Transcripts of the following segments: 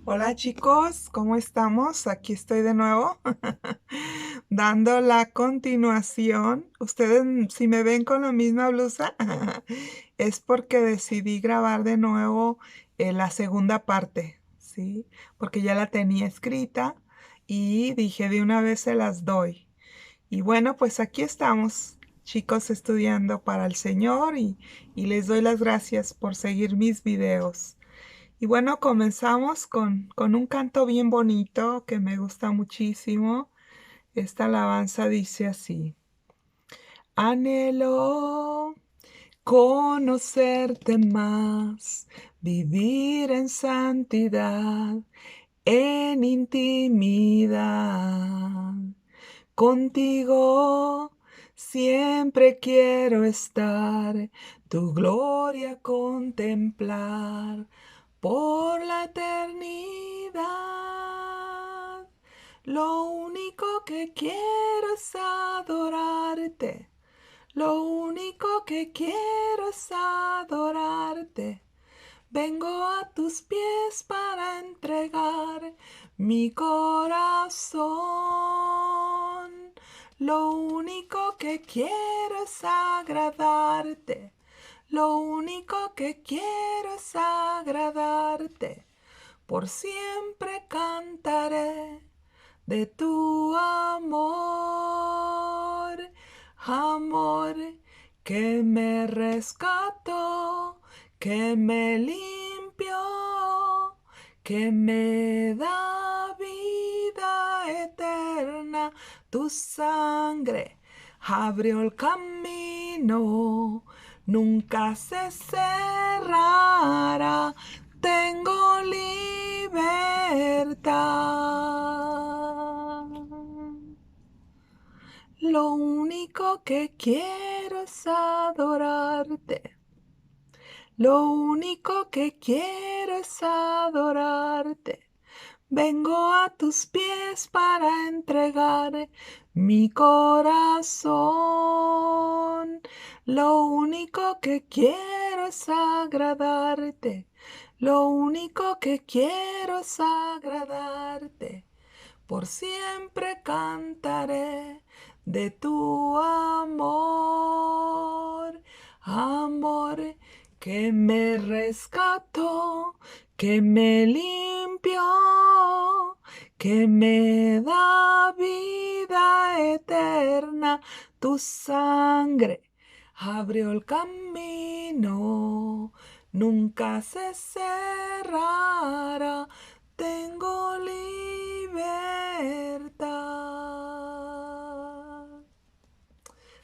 Hola chicos, ¿cómo estamos? Aquí estoy de nuevo dando la continuación. Ustedes, si me ven con la misma blusa, es porque decidí grabar de nuevo la segunda parte, ¿sí? Porque ya la tenía escrita y dije de una vez se las doy. Y bueno, pues aquí estamos, chicos, estudiando para el Señor y les doy las gracias por seguir mis videos. Y bueno, comenzamos con un canto bien bonito que me gusta muchísimo. Esta alabanza dice así: Anhelo conocerte más, vivir en santidad, en intimidad. Contigo siempre quiero estar, tu gloria contemplar por la eternidad. Lo único que quiero es adorarte. Lo único que quiero es adorarte. Vengo a tus pies para entregar mi corazón. Lo único que quiero es agradarte. Lo único que quiero es agradarte. Por siempre cantaré de tu amor, amor que me rescató, que me limpió, que me da vida eterna. Tu sangre abrió el camino, nunca se cerrará. Tengo libertad. Lo único que quiero es adorarte. Lo único que quiero es adorarte. Vengo a tus pies para entregar mi corazón. Lo único que quiero es agradarte. Lo único que quiero es agradarte. Por siempre cantaré de tu amor, amor que me rescató, que me limpió, que me da vida eterna. Tu sangre abrió el camino, nunca se cerrará. Tengo libertad.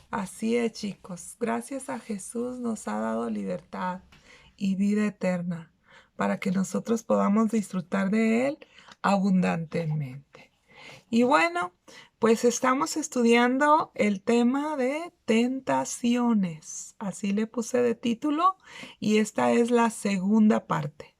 Así es, chicos. Gracias a Jesús nos ha dado libertad y vida eterna para que nosotros podamos disfrutar de Él abundantemente. Y bueno, pues estamos estudiando el tema de tentaciones. Así le puse de título y esta es la segunda parte.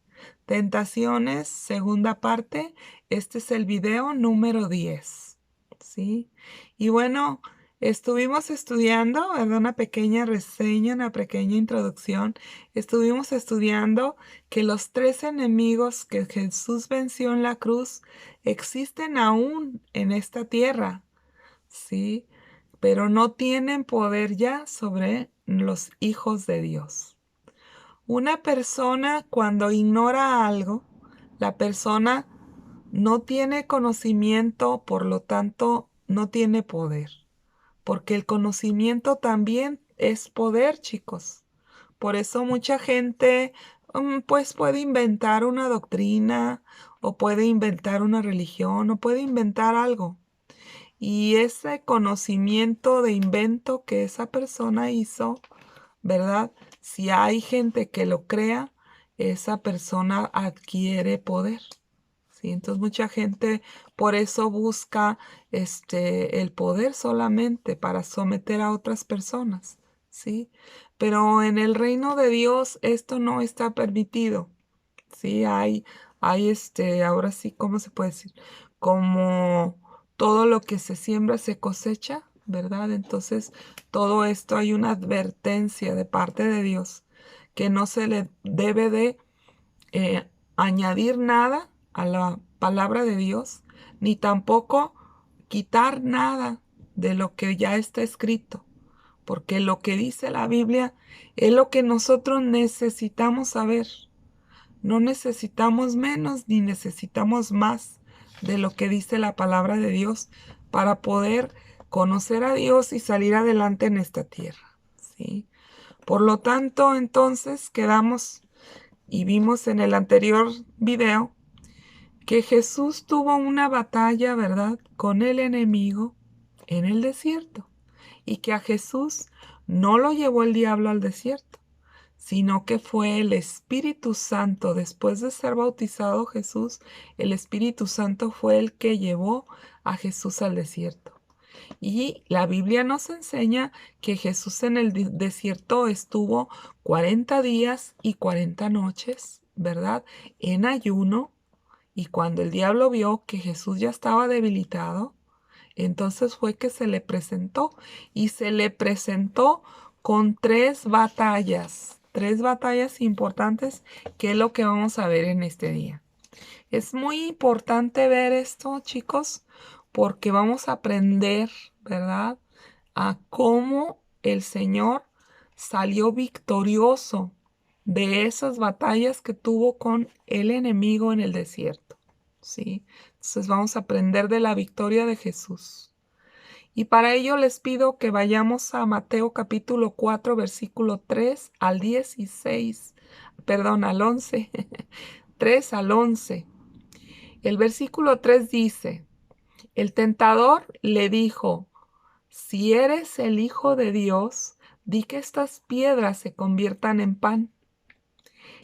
Tentaciones, segunda parte. Este es el video número 10. ¿Sí? Y bueno, estuvimos estudiando, ¿verdad? Una pequeña reseña, una pequeña introducción. Estuvimos estudiando que los 3 enemigos que Jesús venció en la cruz existen aún en esta tierra, ¿sí? Pero no tienen poder ya sobre los hijos de Dios. Una persona cuando ignora algo, la persona no tiene conocimiento, por lo tanto, no tiene poder. Porque el conocimiento también es poder, chicos. Por eso mucha gente, pues puede inventar una doctrina, o puede inventar una religión, o puede inventar algo. Y ese conocimiento de invento que esa persona hizo, ¿verdad? Si hay gente que lo crea, esa persona adquiere poder. ¿Sí? Entonces mucha gente por eso busca el poder solamente para someter a otras personas, ¿sí? Pero en el reino de Dios esto no está permitido, ¿sí? Ahora sí, ¿cómo se puede decir? Como todo lo que se siembra se cosecha, ¿verdad? Entonces, todo esto hay una advertencia de parte de Dios que no se le debe de añadir nada a la palabra de Dios, ni tampoco quitar nada de lo que ya está escrito, porque lo que dice la Biblia es lo que nosotros necesitamos saber. No necesitamos menos ni necesitamos más de lo que dice la palabra de Dios para poder conocer a Dios y salir adelante en esta tierra, ¿sí? Por lo tanto, entonces quedamos y vimos en el anterior video que Jesús tuvo una batalla, ¿verdad?, con el enemigo en el desierto, y que a Jesús no lo llevó el diablo al desierto, sino que fue el Espíritu Santo. Después de ser bautizado Jesús, el Espíritu Santo fue el que llevó a Jesús al desierto. Y la Biblia nos enseña que Jesús en el desierto estuvo 40 días y 40 noches, ¿verdad?, en ayuno. Y cuando el diablo vio que Jesús ya estaba debilitado, entonces fue que se le presentó, y se le presentó con tres batallas importantes, que es lo que vamos a ver en este día. Es muy importante ver esto, chicos, porque vamos a aprender, ¿verdad?, a cómo el Señor salió victorioso de esas batallas que tuvo con el enemigo en el desierto, ¿sí? Entonces vamos a aprender de la victoria de Jesús. Y para ello les pido que vayamos a Mateo capítulo 4, versículo 3 al 16, perdón, al 11, 3 al 11. El versículo 3 dice: el tentador le dijo: si eres el Hijo de Dios, di que estas piedras se conviertan en pan.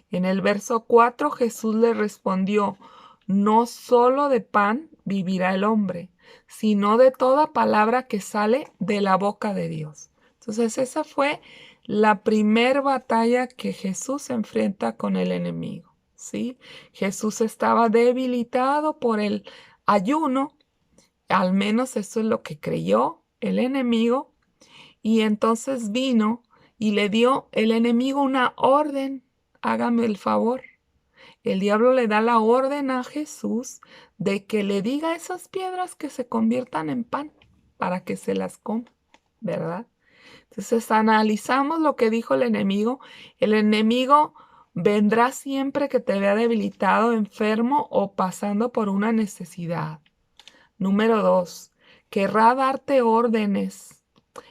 En el verso 4 Jesús le respondió: no solo de pan vivirá el hombre, sino de toda palabra que sale de la boca de Dios. Entonces esa fue la primer batalla que Jesús enfrenta con el enemigo, ¿sí? Jesús estaba debilitado por el ayuno, al menos eso es lo que creyó el enemigo, y entonces vino y le dio el enemigo una orden: hágame el favor. El diablo le da la orden a Jesús de que le diga a esas piedras que se conviertan en pan para que se las coma, ¿verdad? Entonces analizamos lo que dijo el enemigo. El enemigo vendrá siempre que te vea debilitado, enfermo o pasando por una necesidad. Número 2, querrá darte órdenes.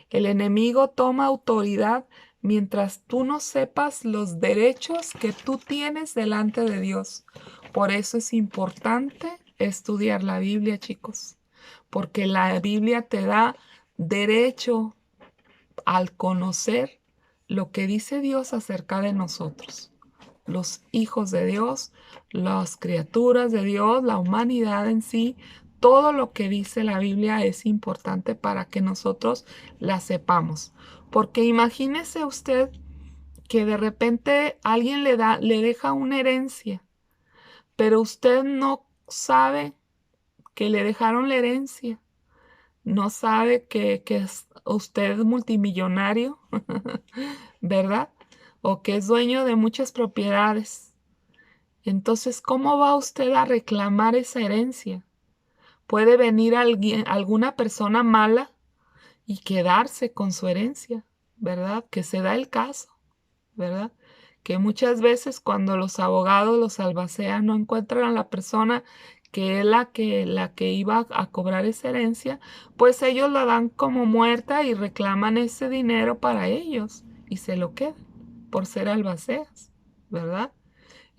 El enemigo toma autoridad mientras tú no sepas los derechos que tú tienes delante de Dios. Por eso es importante estudiar la Biblia, chicos, porque la Biblia te da derecho al conocer lo que dice Dios acerca de nosotros, los hijos de Dios, las criaturas de Dios, la humanidad en sí. Todo lo que dice la Biblia es importante para que nosotros la sepamos. Porque imagínese usted que de repente alguien le deja una herencia, pero usted no sabe que le dejaron la herencia. No sabe que usted es multimillonario, ¿verdad? O que es dueño de muchas propiedades. Entonces, ¿cómo va usted a reclamar esa herencia? Puede venir alguna persona mala y quedarse con su herencia, ¿verdad? Que se da el caso, ¿verdad? Que muchas veces cuando los abogados los albacean no encuentran a la persona que es la que iba a cobrar esa herencia, pues ellos la dan como muerta y reclaman ese dinero para ellos y se lo quedan por ser albaceas, ¿verdad?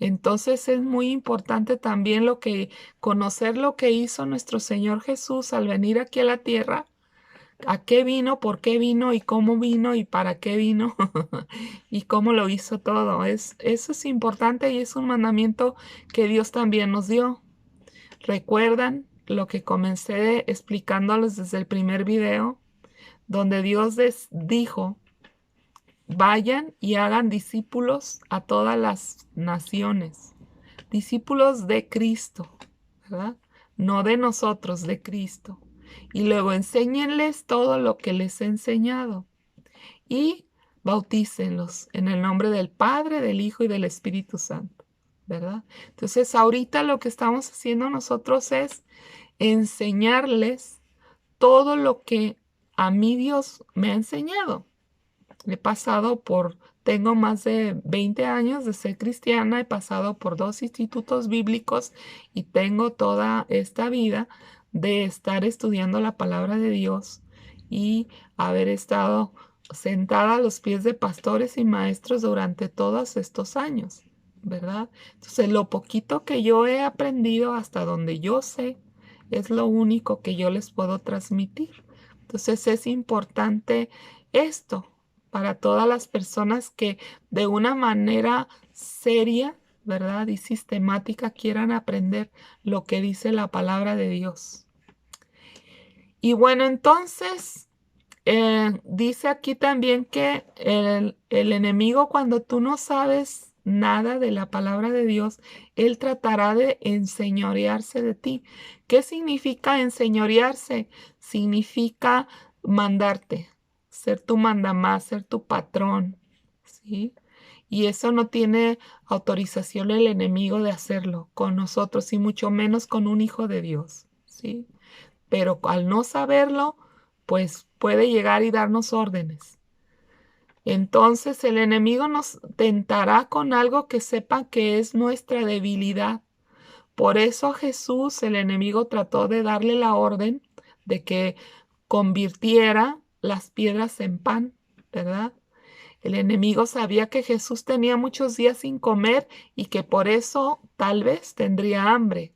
Entonces es muy importante también conocer lo que hizo nuestro Señor Jesús al venir aquí a la tierra, a qué vino, por qué vino y cómo vino y para qué vino y cómo lo hizo todo. Eso es importante y es un mandamiento que Dios también nos dio. ¿Recuerdan lo que comencé explicándoles desde el primer video? Donde Dios les dijo: vayan y hagan discípulos a todas las naciones. Discípulos de Cristo, ¿verdad? No de nosotros, de Cristo. Y luego enséñenles todo lo que les he enseñado. Y bautícenlos en el nombre del Padre, del Hijo y del Espíritu Santo. ¿verdad? Entonces, ahorita lo que estamos haciendo nosotros es enseñarles todo lo que a mí Dios me ha enseñado. Tengo más de 20 años de ser cristiana, he pasado por 2 institutos bíblicos y tengo toda esta vida de estar estudiando la palabra de Dios y haber estado sentada a los pies de pastores y maestros durante todos estos años, ¿verdad? Entonces, lo poquito que yo he aprendido hasta donde yo sé es lo único que yo les puedo transmitir. Entonces, es importante esto para todas las personas que de una manera seria, ¿verdad? Y sistemática quieran aprender lo que dice la palabra de Dios. Y bueno, entonces, dice aquí también que el enemigo, cuando tú no sabes nada de la palabra de Dios, él tratará de enseñorearse de ti. ¿Qué significa enseñorearse? Significa mandarte, ser tu mandamás, ser tu patrón, ¿sí? Y eso no tiene autorización el enemigo de hacerlo con nosotros, y mucho menos con un hijo de Dios, ¿sí? Pero al no saberlo, pues puede llegar y darnos órdenes. Entonces el enemigo nos tentará con algo que sepa que es nuestra debilidad. Por eso a Jesús el enemigo trató de darle la orden de que convirtiera las piedras en pan, ¿verdad? El enemigo sabía que Jesús tenía muchos días sin comer y que por eso tal vez tendría hambre.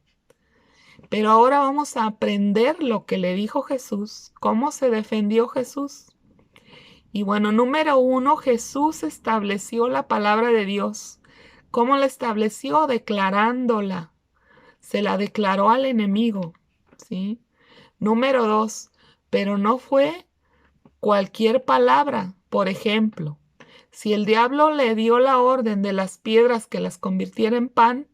Pero ahora vamos a aprender lo que le dijo Jesús, cómo se defendió Jesús. Y bueno, número 1, Jesús estableció la palabra de Dios. ¿Cómo la estableció? Declarándola. Se la declaró al enemigo, ¿sí? Número 2, pero no fue cualquier palabra. Por ejemplo, si el diablo le dio la orden de las piedras que las convirtiera en pan,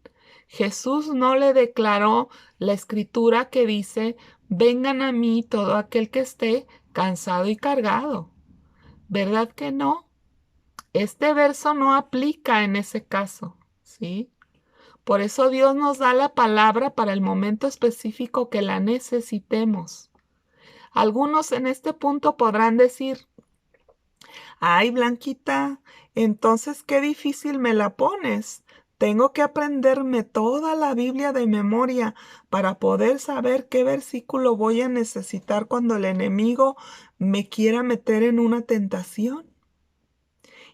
Jesús no le declaró la escritura que dice, vengan a mí todo aquel que esté cansado y cargado. ¿Verdad que no? Este verso no aplica en ese caso, ¿sí? Por eso Dios nos da la palabra para el momento específico que la necesitemos. Algunos en este punto podrán decir, ay, Blanquita, entonces qué difícil me la pones. Tengo que aprenderme toda la Biblia de memoria para poder saber qué versículo voy a necesitar cuando el enemigo me quiera meter en una tentación.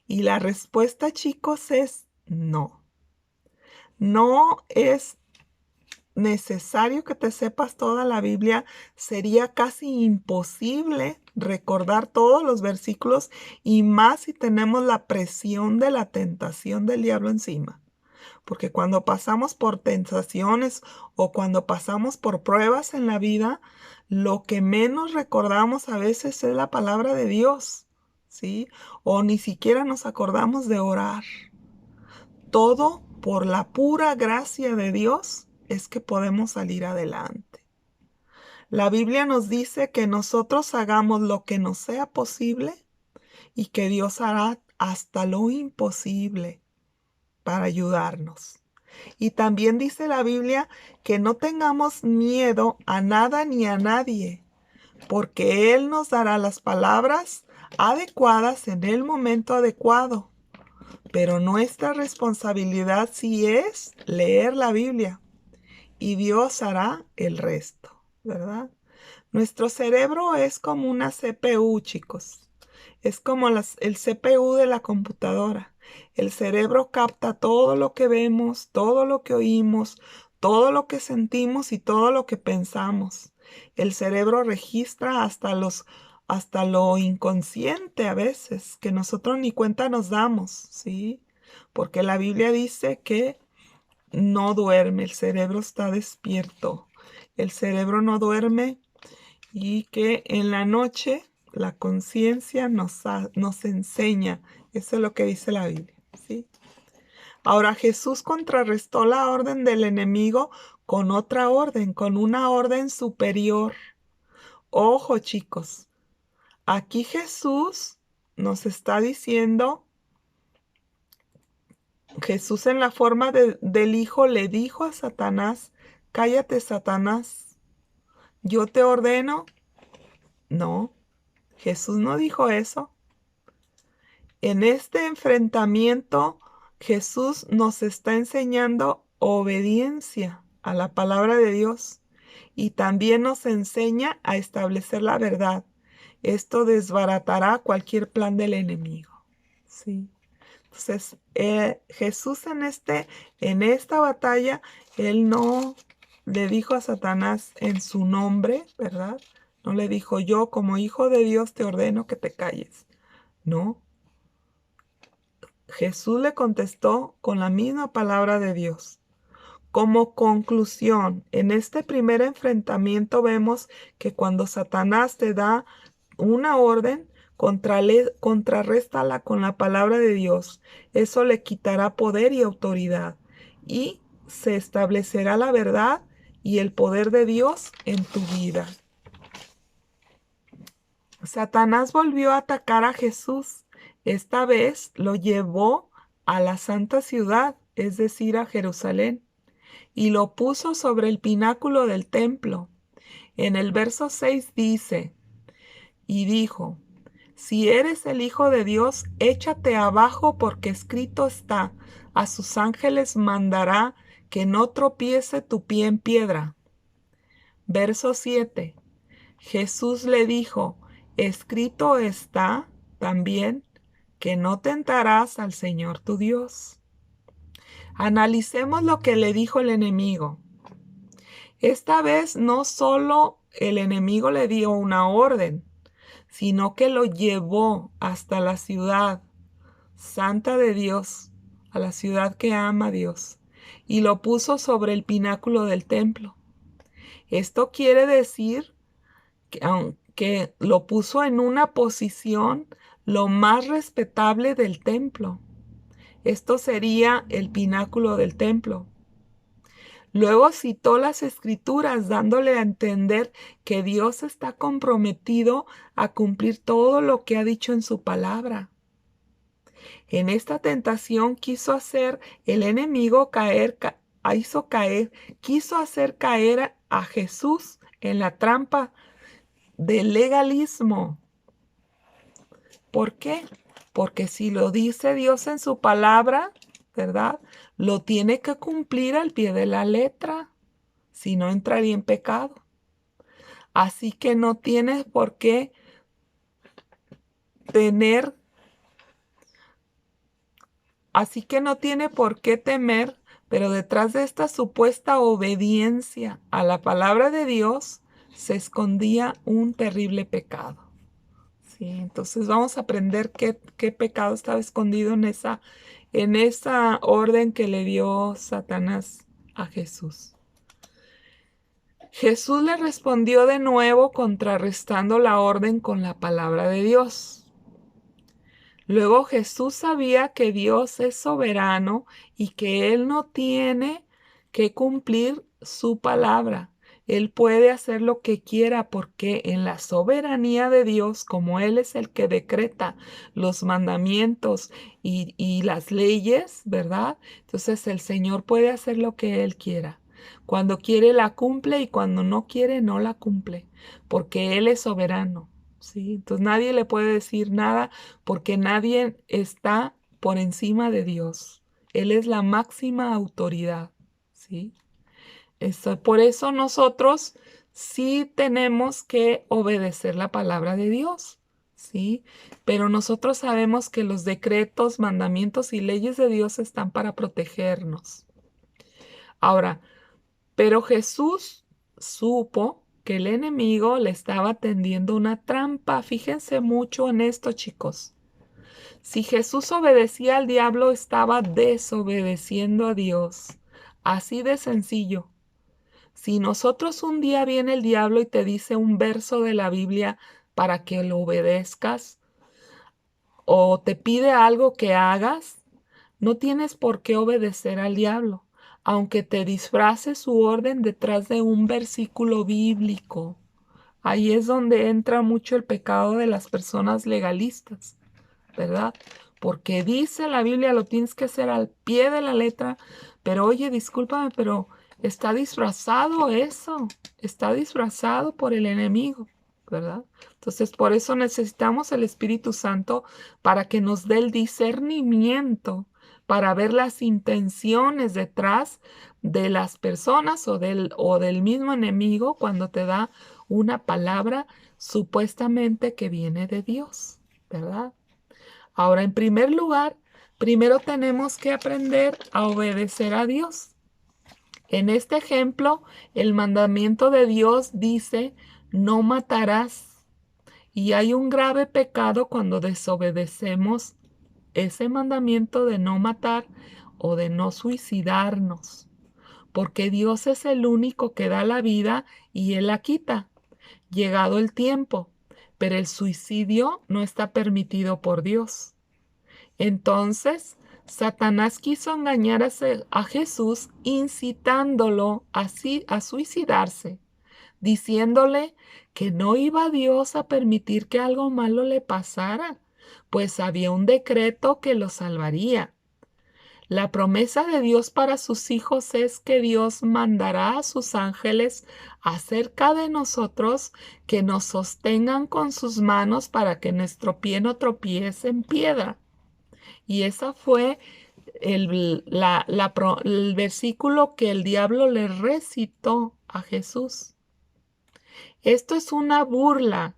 Y la respuesta, chicos, es no. No es necesario que te sepas toda la Biblia. Sería casi imposible recordar todos los versículos y más si tenemos la presión de la tentación del diablo encima. Porque cuando pasamos por tentaciones o cuando pasamos por pruebas en la vida, lo que menos recordamos a veces es la palabra de Dios, ¿sí? O ni siquiera nos acordamos de orar. Todo por la pura gracia de Dios es que podemos salir adelante. La Biblia nos dice que nosotros hagamos lo que nos sea posible y que Dios hará hasta lo imposible para ayudarnos. Y también dice la Biblia que no tengamos miedo a nada ni a nadie, porque Él nos dará las palabras adecuadas en el momento adecuado. Pero nuestra responsabilidad sí es leer la Biblia y Dios hará el resto, ¿verdad? Nuestro cerebro es como una CPU, chicos. Es como el CPU de la computadora. El cerebro capta todo lo que vemos, todo lo que oímos, todo lo que sentimos y todo lo que pensamos. El cerebro registra hasta lo inconsciente a veces, que nosotros ni cuenta nos damos, ¿sí? Porque la Biblia dice que no duerme, el cerebro está despierto. El cerebro no duerme y que en la noche la conciencia nos enseña. Eso es lo que dice la Biblia, ¿sí? Ahora Jesús contrarrestó la orden del enemigo con otra orden, con una orden superior. Ojo, chicos, aquí Jesús nos está diciendo Jesús en la forma del Hijo le dijo a Satanás, cállate, Satanás, yo te ordeno. No, Jesús no dijo eso. En este enfrentamiento, Jesús nos está enseñando obediencia a la palabra de Dios y también nos enseña a establecer la verdad. Esto desbaratará cualquier plan del enemigo. Sí. Entonces, Jesús en esta batalla, él no le dijo a Satanás en su nombre, ¿verdad? No le dijo, yo como hijo de Dios te ordeno que te calles. No. Jesús le contestó con la misma palabra de Dios. Como conclusión, en este primer enfrentamiento vemos que cuando Satanás te da una orden, contrarréstala con la palabra de Dios. Eso le quitará poder y autoridad y se establecerá la verdad y el poder de Dios en tu vida. Satanás volvió a atacar a Jesús. Esta vez lo llevó a la santa ciudad, es decir, a Jerusalén, y lo puso sobre el pináculo del templo. En el verso 6 dice, y dijo, si eres el Hijo de Dios, échate abajo porque escrito está, a sus ángeles mandará que no tropiece tu pie en piedra. Verso 7. Jesús le dijo, escrito está también que no tentarás al Señor tu Dios. Analicemos lo que le dijo el enemigo. Esta vez no solo el enemigo le dio una orden, sino que lo llevó hasta la ciudad santa de Dios, a la ciudad que ama a Dios, y lo puso sobre el pináculo del templo. Esto quiere decir que lo puso en una posición lo más respetable del templo. Esto sería el pináculo del templo. Luego citó las escrituras dándole a entender que Dios está comprometido a cumplir todo lo que ha dicho en su palabra. En esta tentación quiso hacer caer a Jesús en la trampa del legalismo. ¿Por qué? Porque si lo dice Dios en su palabra, ¿verdad? Lo tiene que cumplir al pie de la letra, si no entraría en pecado. Así que no tienes por qué tener, así que no tiene por qué temer, pero detrás de esta supuesta obediencia a la palabra de Dios se escondía un terrible pecado. Sí, entonces vamos a aprender qué pecado estaba escondido en esa orden que le dio Satanás a Jesús. Jesús le respondió de nuevo contrarrestando la orden con la palabra de Dios. Luego Jesús sabía que Dios es soberano y que Él no tiene que cumplir su palabra. Él puede hacer lo que quiera porque en la soberanía de Dios, como Él es el que decreta los mandamientos y las leyes, ¿verdad? Entonces el Señor puede hacer lo que Él quiera. Cuando quiere la cumple y cuando no quiere no la cumple, porque Él es soberano, ¿sí? Entonces nadie le puede decir nada porque nadie está por encima de Dios. Él es la máxima autoridad, ¿sí? Por eso nosotros sí tenemos que obedecer la palabra de Dios, ¿sí? Pero nosotros sabemos que los decretos, mandamientos y leyes de Dios están para protegernos. Ahora, pero Jesús supo que el enemigo le estaba tendiendo una trampa. Fíjense mucho en esto, chicos. Si Jesús obedecía al diablo, estaba desobedeciendo a Dios. Así de sencillo. Si nosotros un día viene el diablo y te dice un verso de la Biblia para que lo obedezcas o te pide algo que hagas, no tienes por qué obedecer al diablo, aunque te disfrace su orden detrás de un versículo bíblico. Ahí es donde entra mucho el pecado de las personas legalistas, ¿verdad? porque dice la Biblia, lo tienes que hacer al pie de la letra, pero oye, discúlpame, pero está disfrazado eso, está disfrazado por el enemigo, ¿verdad? Entonces, por eso necesitamos el Espíritu Santo para que nos dé el discernimiento, para ver las intenciones detrás de las personas o del mismo enemigo cuando te da una palabra supuestamente que viene de Dios, ¿verdad? Ahora, en primer lugar, primero tenemos que aprender a obedecer a Dios. En este ejemplo, el mandamiento de Dios dice, no matarás. Y hay un grave pecado cuando desobedecemos ese mandamiento de no matar o de no suicidarnos, porque Dios es el único que da la vida y Él la quita, llegado el tiempo, pero el suicidio no está permitido por Dios. Entonces, Satanás quiso engañar a Jesús incitándolo a suicidarse, diciéndole que no iba Dios a permitir que algo malo le pasara, pues había un decreto que lo salvaría. La promesa de Dios para sus hijos es que Dios mandará a sus ángeles acerca de nosotros que nos sostengan con sus manos para que nuestro pie no tropiece en piedra. Y esa fue el versículo que el diablo le recitó a Jesús. Esto es una burla.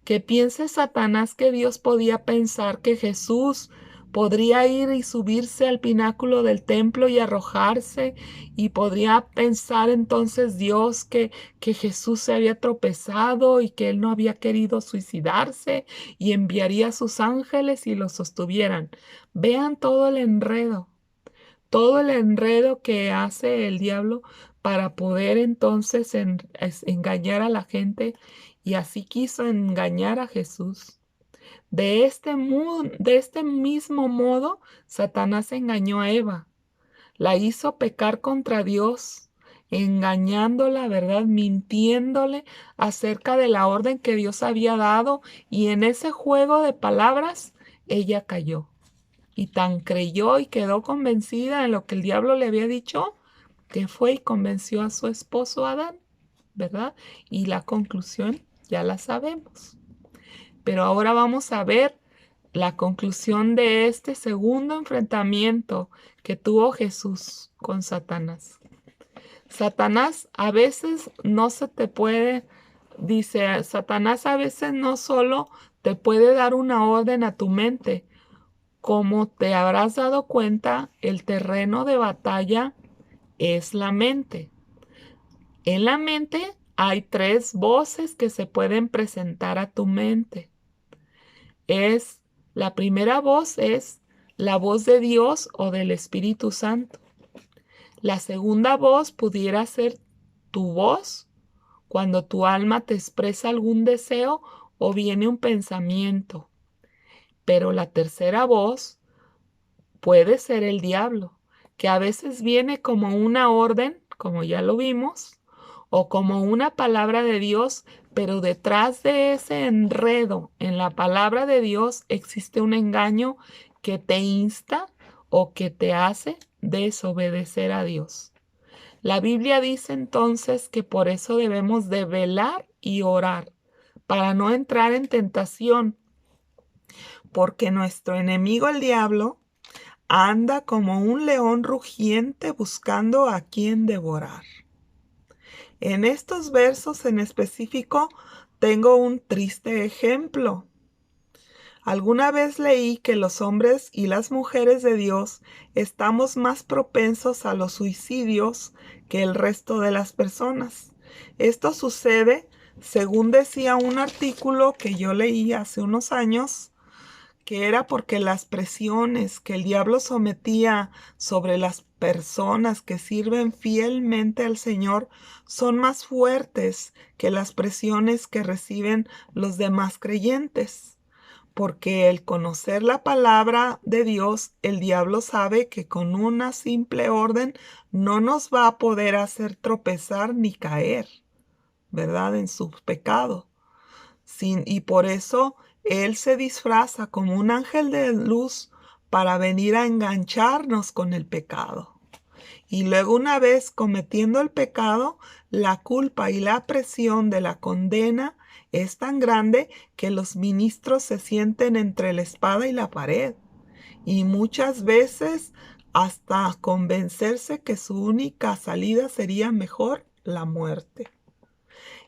Que piense Satanás que Dios podía pensar que Jesús podría ir y subirse al pináculo del templo y arrojarse, y podría pensar entonces Dios que Jesús se había tropezado y que él no había querido suicidarse y enviaría a sus ángeles y lo sostuvieran. Vean todo el enredo que hace el diablo para poder entonces engañar a la gente, y así quiso engañar a Jesús. De este mismo modo, Satanás engañó a Eva, la hizo pecar contra Dios, engañándola, ¿verdad? Mintiéndole acerca de la orden que Dios había dado, y en ese juego de palabras, ella cayó. Y tan creyó y quedó convencida de lo que el diablo le había dicho, que fue y convenció a su esposo Adán, ¿verdad? Y la conclusión ya la sabemos. Pero ahora vamos a ver la conclusión de este segundo enfrentamiento que tuvo Jesús con Satanás. Satanás a veces no se te puede, dice, Satanás a veces no solo te puede dar una orden a tu mente. Como te habrás dado cuenta, el terreno de batalla es la mente. En la mente hay tres voces que se pueden presentar a tu mente. La primera voz es la voz de Dios o del Espíritu Santo. La segunda voz pudiera ser tu voz cuando tu alma te expresa algún deseo o viene un pensamiento. Pero la tercera voz puede ser el diablo, que a veces viene como una orden, como ya lo vimos, o como una palabra de Dios, pero detrás de ese enredo en la palabra de Dios existe un engaño que te insta o que te hace desobedecer a Dios. La Biblia dice entonces que por eso debemos de velar y orar, para no entrar en tentación, porque nuestro enemigo el diablo anda como un león rugiente buscando a quien devorar. En estos versos en específico tengo un triste ejemplo. Alguna vez leí que los hombres y las mujeres de Dios estamos más propensos a los suicidios que el resto de las personas. Esto sucede, según decía un artículo que yo leí hace unos años, que era porque las presiones que el diablo sometía sobre las personas que sirven fielmente al Señor son más fuertes que las presiones que reciben los demás creyentes. Porque el conocer la palabra de Dios, el diablo sabe que con una simple orden no nos va a poder hacer tropezar ni caer, ¿verdad? En su pecado. Y por eso él se disfraza como un ángel de luz para venir a engancharnos con el pecado. Y luego, una vez cometiendo el pecado, la culpa y la presión de la condena es tan grande que los ministros se sienten entre la espada y la pared. Y muchas veces hasta convencerse que su única salida sería mejor la muerte.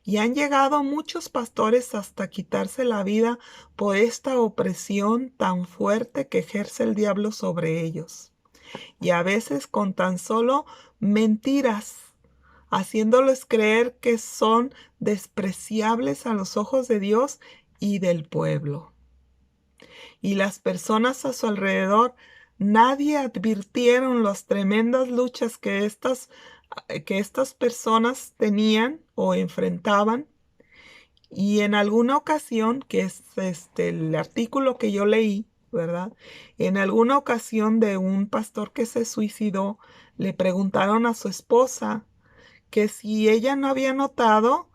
Y han llegado muchos pastores hasta quitarse la vida por esta opresión tan fuerte que ejerce el diablo sobre ellos. Y a veces con tan solo mentiras, haciéndoles creer que son despreciables a los ojos de Dios y del pueblo. Y las personas a su alrededor, nadie advirtieron las tremendas luchas que estas personas tenían o enfrentaban. Y en alguna ocasión, que es el artículo que yo leí, ¿verdad? En alguna ocasión de un pastor que se suicidó, le preguntaron a su esposa que si ella no había notado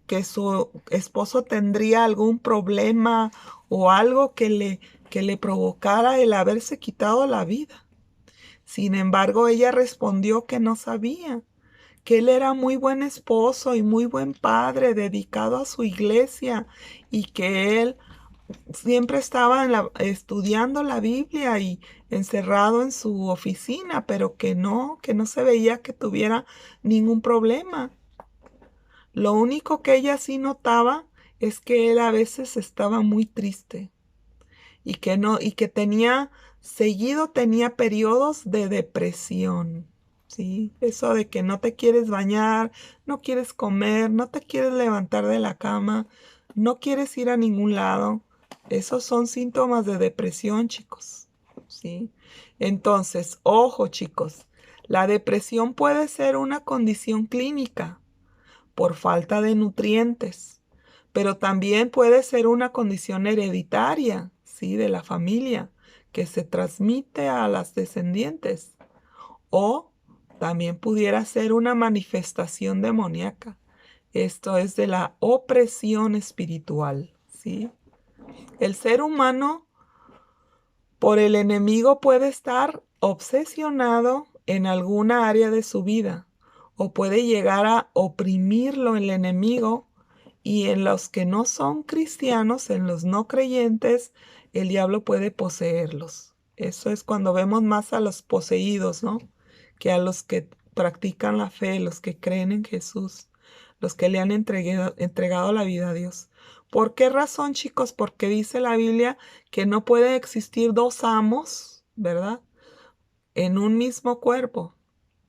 que su esposo tendría algún problema o algo que le provocara el haberse quitado la vida. Sin embargo, ella respondió que no sabía, que él era muy buen esposo y muy buen padre, dedicado a su iglesia, y que él siempre estaba estudiando la Biblia y encerrado en su oficina, pero que no se veía que tuviera ningún problema. Lo único que ella sí notaba es que él a veces estaba muy triste y que seguido tenía periodos de depresión. ¿Sí? Eso de que no te quieres bañar, no quieres comer, no te quieres levantar de la cama, no quieres ir a ningún lado. Esos son síntomas de depresión, chicos. ¿Sí? Entonces, ojo, chicos, la depresión puede ser una condición clínica por falta de nutrientes, pero también puede ser una condición hereditaria, ¿sí? De la familia, que se transmite a las descendientes. O también pudiera ser una manifestación demoníaca. Esto es de la opresión espiritual, ¿sí? El ser humano por el enemigo puede estar obsesionado en alguna área de su vida o puede llegar a oprimirlo el enemigo, y en los que no son cristianos, en los no creyentes, el diablo puede poseerlos. Eso es cuando vemos más a los poseídos, ¿no? Que a los que practican la fe, los que creen en Jesús, los que le han entregado la vida a Dios. ¿Por qué razón, chicos? Porque dice la Biblia que no puede existir dos amos, ¿verdad? En un mismo cuerpo,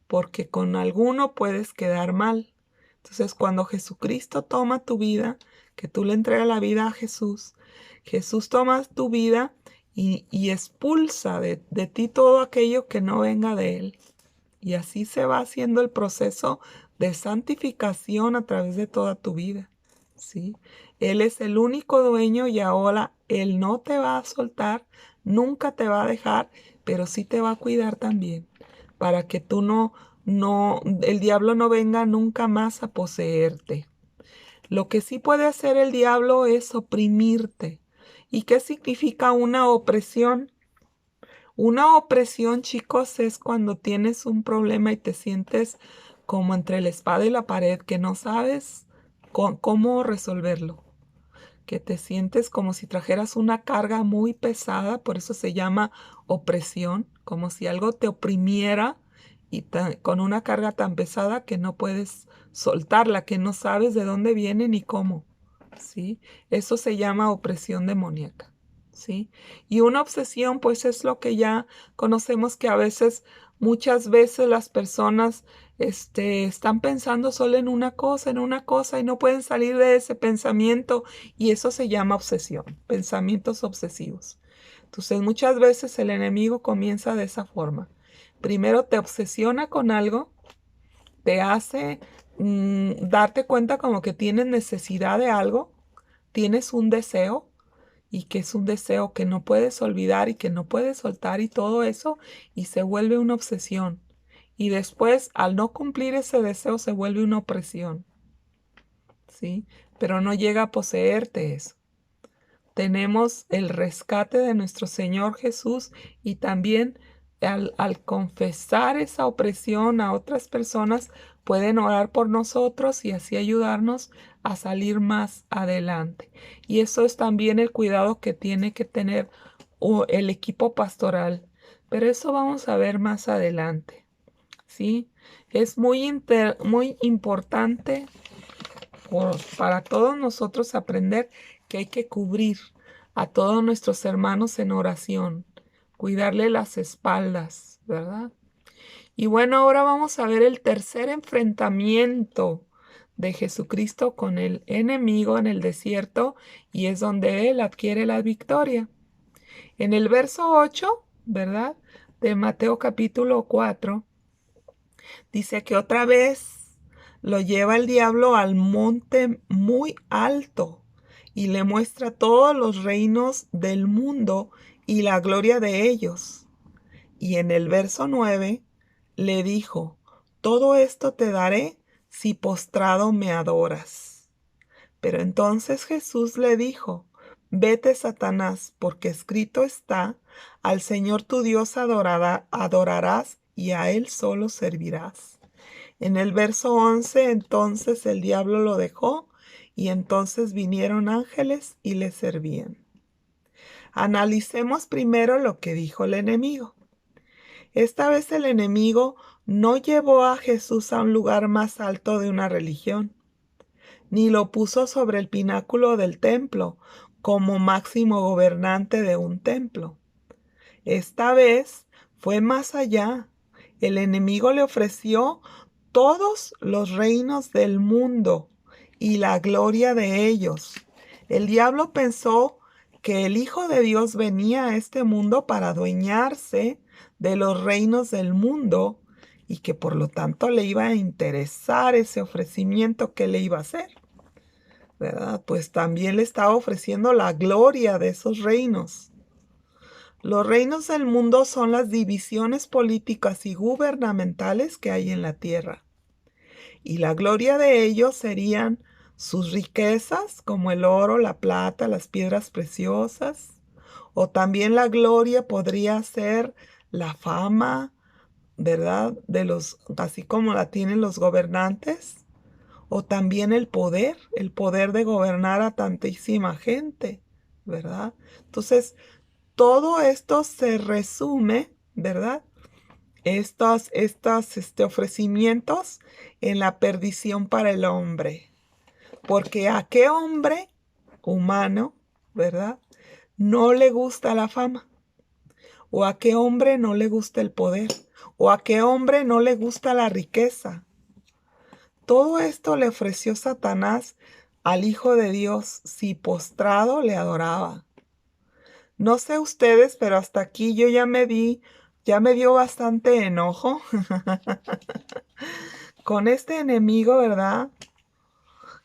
porque con alguno puedes quedar mal. Entonces, cuando Jesucristo toma tu vida, que tú le entregas la vida a Jesús, Jesús toma tu vida y expulsa de ti todo aquello que no venga de Él. Y así se va haciendo el proceso de santificación a través de toda tu vida. ¿Sí? Él es el único dueño y ahora Él no te va a soltar, nunca te va a dejar, pero sí te va a cuidar también, para que tú el diablo no venga nunca más a poseerte. Lo que sí puede hacer el diablo es oprimirte. ¿Y qué significa una opresión? Una opresión, chicos, es cuando tienes un problema y te sientes como entre la espada y la pared, que no sabes cómo resolverlo, que te sientes como si trajeras una carga muy pesada, por eso se llama opresión, como si algo te oprimiera y con una carga tan pesada que no puedes soltarla, que no sabes de dónde viene ni cómo, ¿sí? Eso se llama opresión demoníaca, ¿sí? Y una obsesión, pues es lo que ya conocemos, que a veces, muchas veces las personas están pensando solo en una cosa y no pueden salir de ese pensamiento, y eso se llama obsesión, pensamientos obsesivos. Entonces, muchas veces el enemigo comienza de esa forma. Primero te obsesiona con algo, te hace darte cuenta como que tienes necesidad de algo, tienes un deseo, y que es un deseo que no puedes olvidar y que no puedes soltar y todo eso, y se vuelve una obsesión. Y después, al no cumplir ese deseo, se vuelve una opresión, ¿sí? Pero no llega a poseerte eso. tenemos el rescate de nuestro Señor Jesús y también al confesar esa opresión a otras personas, pueden orar por nosotros y así ayudarnos a salir más adelante. Y eso es también el cuidado que tiene que tener el equipo pastoral. Pero eso vamos a ver más adelante, ¿sí? Es muy importante para todos nosotros aprender que hay que cubrir a todos nuestros hermanos en oración, cuidarle las espaldas, ¿verdad? Y bueno, ahora vamos a ver el tercer enfrentamiento de Jesucristo con el enemigo en el desierto, y es donde él adquiere la victoria. En el verso 8, ¿verdad? De Mateo capítulo 4, dice que otra vez lo lleva el diablo al monte muy alto y le muestra todos los reinos del mundo y la gloria de ellos. Y en el verso 9 le dijo: todo esto te daré si postrado me adoras. Pero entonces Jesús le dijo: vete, Satanás, porque escrito está: al Señor tu Dios adorarás y a Él solo servirás. En el verso 11, entonces el diablo lo dejó, y entonces vinieron ángeles y le servían. Analicemos primero lo que dijo el enemigo. Esta vez el enemigo no llevó a Jesús a un lugar más alto de una religión, ni lo puso sobre el pináculo del templo como máximo gobernante de un templo. Esta vez fue más allá. El enemigo le ofreció todos los reinos del mundo y la gloria de ellos. El diablo pensó que el Hijo de Dios venía a este mundo para adueñarse de los reinos del mundo y que por lo tanto le iba a interesar ese ofrecimiento que le iba a hacer, ¿verdad? Pues también le estaba ofreciendo la gloria de esos reinos. Los reinos del mundo son las divisiones políticas y gubernamentales que hay en la tierra. Y la gloria de ellos serían sus riquezas, como el oro, la plata, las piedras preciosas. O también la gloria podría ser la fama, ¿verdad? Así como la tienen los gobernantes. O también el poder de gobernar a tantísima gente, ¿verdad? Entonces, todo esto se resume, ¿verdad? Estos ofrecimientos en la perdición para el hombre. Porque ¿a qué hombre humano, verdad, no le gusta la fama? ¿O a qué hombre no le gusta el poder? ¿O a qué hombre no le gusta la riqueza? Todo esto le ofreció Satanás al Hijo de Dios si postrado le adoraba. No sé ustedes, pero hasta aquí yo ya me dio bastante enojo con este enemigo, ¿verdad?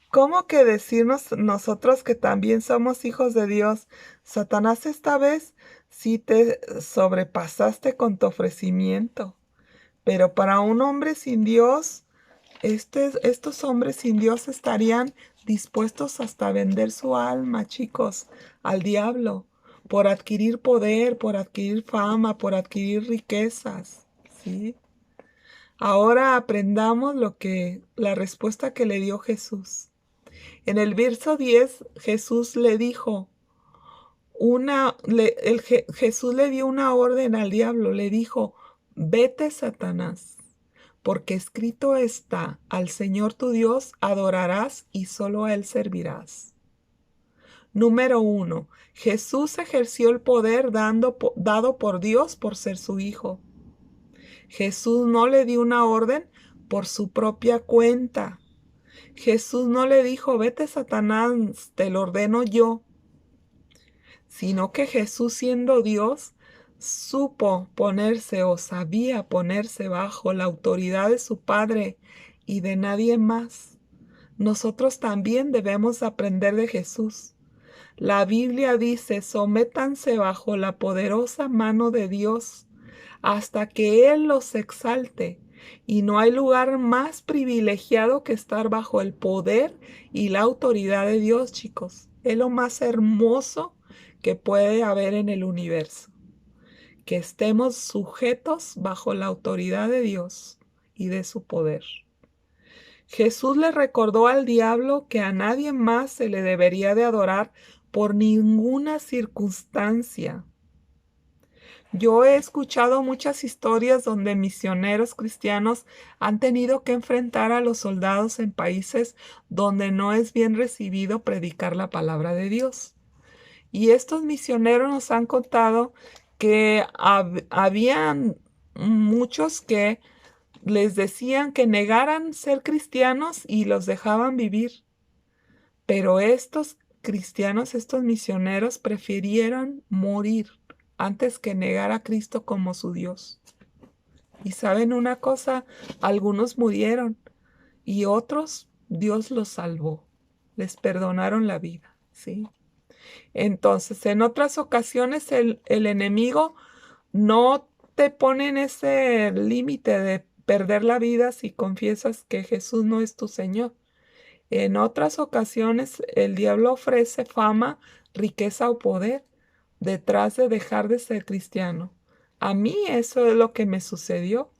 ¿Cómo que decirnos nosotros que también somos hijos de Dios? Satanás, esta vez sí te sobrepasaste con tu ofrecimiento, pero para un hombre sin Dios, estos hombres sin Dios estarían dispuestos hasta a vender su alma, chicos, al diablo, por adquirir poder, por adquirir fama, por adquirir riquezas, ¿sí? Ahora aprendamos la respuesta que le dio Jesús. En el verso 10, Jesús le dijo, Jesús le dio una orden al diablo, le dijo: vete, Satanás, porque escrito está: al Señor tu Dios adorarás y solo a Él servirás. Número 1. Jesús ejerció el poder dado por Dios por ser su hijo. Jesús no le dio una orden por su propia cuenta. Jesús no le dijo: vete, Satanás, te lo ordeno yo. Sino que Jesús, siendo Dios, supo ponerse o sabía ponerse bajo la autoridad de su Padre y de nadie más. Nosotros también debemos aprender de Jesús. La Biblia dice: sométanse bajo la poderosa mano de Dios hasta que Él los exalte. Y no hay lugar más privilegiado que estar bajo el poder y la autoridad de Dios, chicos. Es lo más hermoso que puede haber en el universo, que estemos sujetos bajo la autoridad de Dios y de su poder. Jesús le recordó al diablo que a nadie más se le debería de adorar por ninguna circunstancia. Yo he escuchado muchas historias donde misioneros cristianos han tenido que enfrentar a los soldados en países donde no es bien recibido predicar la palabra de Dios. Y estos misioneros nos han contado que habían muchos que les decían que negaran ser cristianos y los dejaban vivir. Pero estos cristianos, estos misioneros, prefirieron morir antes que negar a Cristo como su Dios. Y saben una cosa, algunos murieron y otros Dios los salvó, les perdonaron la vida, ¿sí? Entonces, en otras ocasiones el enemigo no te pone en ese límite de perder la vida si confiesas que Jesús no es tu Señor. En otras ocasiones el diablo ofrece fama, riqueza o poder detrás de dejar de ser cristiano. A mí eso es lo que me sucedió.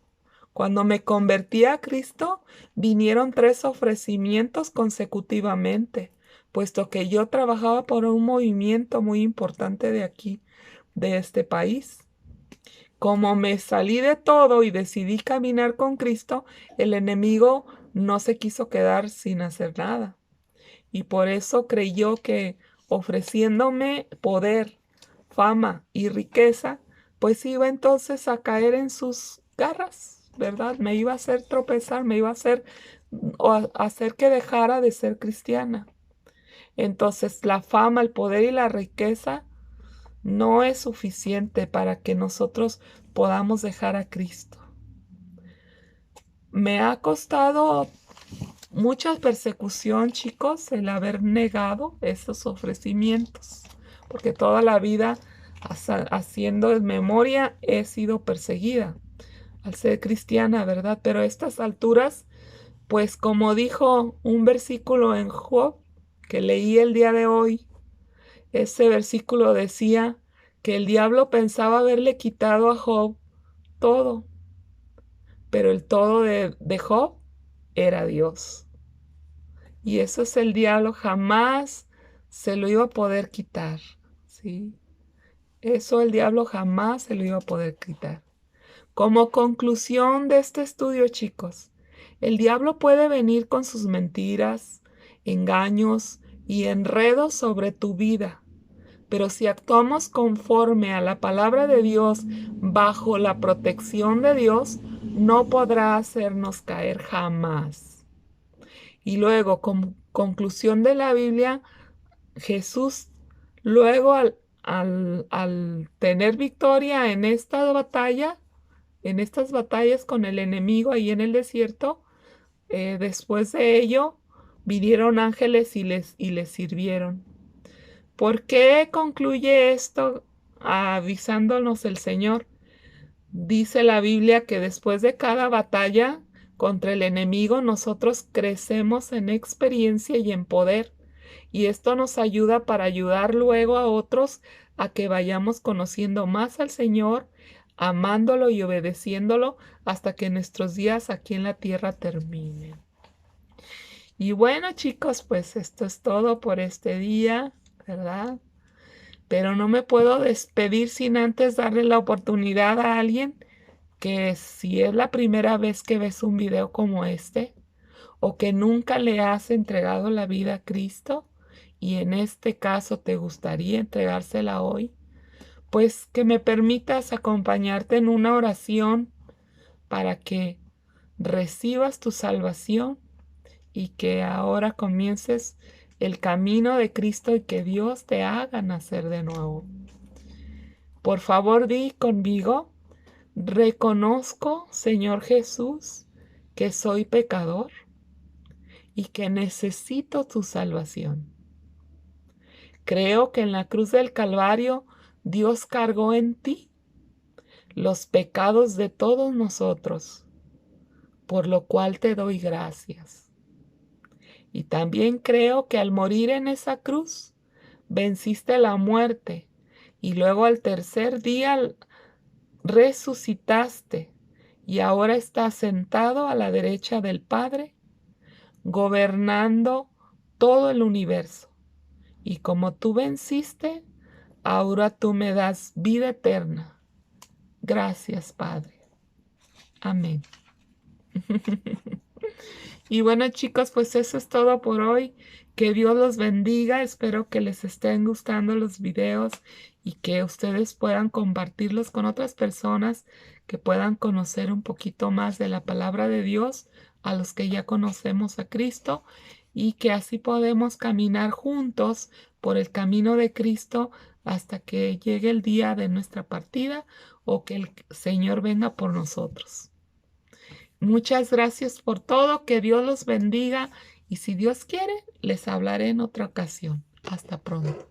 Cuando me convertí a Cristo, vinieron 3 ofrecimientos consecutivamente, puesto que yo trabajaba por un movimiento muy importante de aquí, de este país. Como me salí de todo y decidí caminar con Cristo, el enemigo no se quiso quedar sin hacer nada. Y por eso creyó que ofreciéndome poder, fama y riqueza, pues iba entonces a caer en sus garras, ¿verdad? Me iba a hacer tropezar, me iba a hacer hacer que dejara de ser cristiana. Entonces, la fama, el poder y la riqueza no es suficiente para que nosotros podamos dejar a Cristo. Me ha costado mucha persecución, chicos, el haber negado esos ofrecimientos, porque toda la vida haciendo en memoria he sido perseguida al ser cristiana, ¿verdad? Pero a estas alturas, pues como dijo un versículo en Job que leí el día de hoy, ese versículo decía que el diablo pensaba haberle quitado a Job todo, pero el todo de Job era Dios. Y eso es el diablo, jamás se lo iba a poder quitar, ¿sí? Eso el diablo jamás se lo iba a poder quitar. Como conclusión de este estudio, chicos, el diablo puede venir con sus mentiras, engaños y enredos sobre tu vida, pero si actuamos conforme a la palabra de Dios, bajo la protección de Dios, no podrá hacernos caer jamás. Y luego, como conclusión de la Biblia, Jesús, luego al tener victoria en esta batalla, en estas batallas con el enemigo ahí en el desierto, después de ello, vinieron ángeles y les sirvieron. ¿Por qué concluye esto avisándonos el Señor? Dice la Biblia que después de cada batalla contra el enemigo, nosotros crecemos en experiencia y en poder. Y esto nos ayuda para ayudar luego a otros a que vayamos conociendo más al Señor, amándolo y obedeciéndolo hasta que nuestros días aquí en la tierra terminen. Y bueno, chicos, pues esto es todo por este día, ¿verdad? Pero no me puedo despedir sin antes darle la oportunidad a alguien que si es la primera vez que ves un video como este o que nunca le has entregado la vida a Cristo y en este caso te gustaría entregársela hoy, pues que me permitas acompañarte en una oración para que recibas tu salvación y que ahora comiences el camino de Cristo y que Dios te haga nacer de nuevo. Por favor, di conmigo: reconozco, Señor Jesús, que soy pecador y que necesito tu salvación. Creo que en la cruz del Calvario Dios cargó en ti los pecados de todos nosotros, por lo cual te doy gracias. Y también creo que al morir en esa cruz, venciste la muerte y luego al tercer día resucitaste y ahora estás sentado a la derecha del Padre, gobernando todo el universo. Y como tú venciste, ahora tú me das vida eterna. Gracias, Padre. Amén. Y bueno, chicos, pues eso es todo por hoy. Que Dios los bendiga. Espero que les estén gustando los videos y que ustedes puedan compartirlos con otras personas que puedan conocer un poquito más de la palabra de Dios, a los que ya conocemos a Cristo, y que así podemos caminar juntos por el camino de Cristo hasta que llegue el día de nuestra partida o que el Señor venga por nosotros. Muchas gracias por todo, que Dios los bendiga y si Dios quiere, les hablaré en otra ocasión. Hasta pronto.